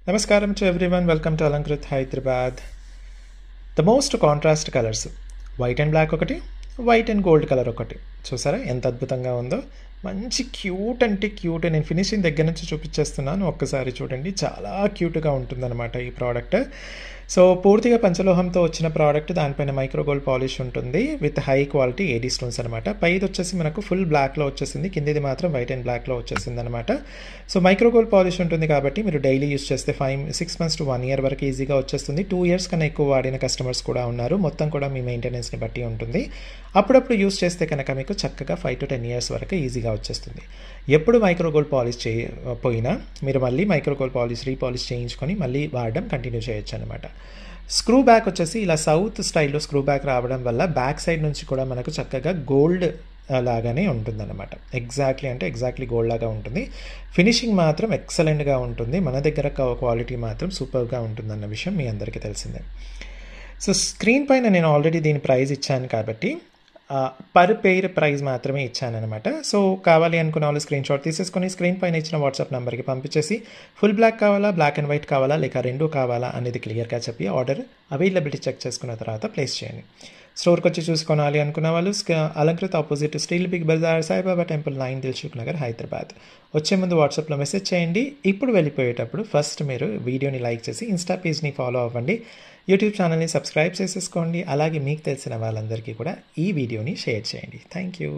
Namaskaram to everyone. Welcome to Alankrit Hyderabad. The most contrast colors white and black ఒకటి, white and gold colour ఒకటి. చూసారా ఎంత అద్భుతంగా ఉందో. మంచి క్యూట్ అంటే క్యూట్. నేను ఫినిషింగ్ దగ్గర నుంచి చూపించేస్తున్నాను, ఒక్కసారి చూడండి. చాలా క్యూట్గా ఉంటుందన్నమాట ఈ ప్రోడక్ట్. సో పూర్తిగా పంచలోహంతో వచ్చిన ప్రోడక్ట్, దానిపైన మైక్రో గోల్డ్ పాలిష్ ఉంటుంది with high quality AD stones అనమాట. పైది వచ్చేసి మనకు ఫుల్ బ్లాక్లో వచ్చేసింది, కిందిది మాత్రం వైట్ అండ్ బ్లాక్లో వచ్చేసింది అనమాట. సో మైక్రో గోల్డ్ పాలిష్ ఉంటుంది కాబట్టి మీరు డైలీ యూస్ చేస్తే 6 months to 1 year వరకు ఈజీగా వచ్చేస్తుంది. 2 years కన్నా ఎక్కువ వాడిన కస్టమర్స్ కూడా ఉన్నారు. మొత్తం కూడా మీ మెయింటెనెన్స్ని బట్టి ఉంటుంది. అప్పుడప్పుడు యూస్ చేస్తే కనుక మీకు చక్కగా 5 to 10 years వరకు ఈజీగా వచ్చేస్తుంది. ఎప్పుడు మైక్రో గోల్డ్ పాలిష్ చేయకపోయినా మీరు మళ్ళీ మైక్రో గోల్డ్ పాలిష్ రీపాలిష్ చేయించుకొని మళ్ళీ వాడడం కంటిన్యూ చేయొచ్చు అనమాట. స్క్రూ బ్యాక్ వచ్చేసి ఇలా సౌత్ స్టైల్లో స్క్రూ బ్యాక్ రావడం వల్ల బ్యాక్ సైడ్ నుంచి కూడా మనకు చక్కగా గోల్డ్ లాగానే ఉంటుందన్నమాట. ఎగ్జాక్ట్లీ గోల్డ్ లాగా ఉంటుంది. ఫినిషింగ్ మాత్రం ఎక్సలెంట్గా ఉంటుంది. మన దగ్గర క్వాలిటీ మాత్రం సూపర్గా ఉంటుందన్న విషయం మీ అందరికీ తెలిసిందే. సో స్క్రీన్ పైన నేను ఆల్రెడీ దీని ప్రైస్ ఇచ్చాను కాబట్టి పర్ పెయిర్ ప్రైస్ మాత్రమే ఇచ్చానమాట. సో కావాలి అనుకున్న వాళ్ళు స్క్రీన్ షాట్ తీసేసుకొని స్క్రీన్ పైన ఇచ్చిన వాట్సాప్ నెంబర్కి పంపించేసి ఫుల్ బ్లాక్ కావాలా, బ్లాక్ అండ్ వైట్ కావాలా, లేక రెండు కావాలా అనేది క్లియర్గా చెప్పి ఆర్డర్ అవైలబిలిటీ చెక్ చేసుకున్న తర్వాత ప్లేస్ చేయండి. స్టోర్కి వచ్చి చూసుకోవాలి అనుకున్న వాళ్ళు Alankrit opposite steel Big Bazaar, Saibaba temple, 9 Dilsukh Nagar, Hyderabad. వచ్చే ముందు వాట్సాప్లో మెసేజ్ చేయండి. ఇప్పుడు వెళ్ళిపోయేటప్పుడు ఫస్ట్ మీరు వీడియోని లైక్ చేసి ఇన్స్టా పేజ్ని ఫాలో అవ్వండి. యూట్యూబ్ ఛానల్ని సబ్స్క్రైబ్ చేసేసుకోండి. అలాగే మీకు తెలిసిన వాళ్ళందరికీ కూడా ఈ వీడియోని షేర్ చేయండి. Thank you.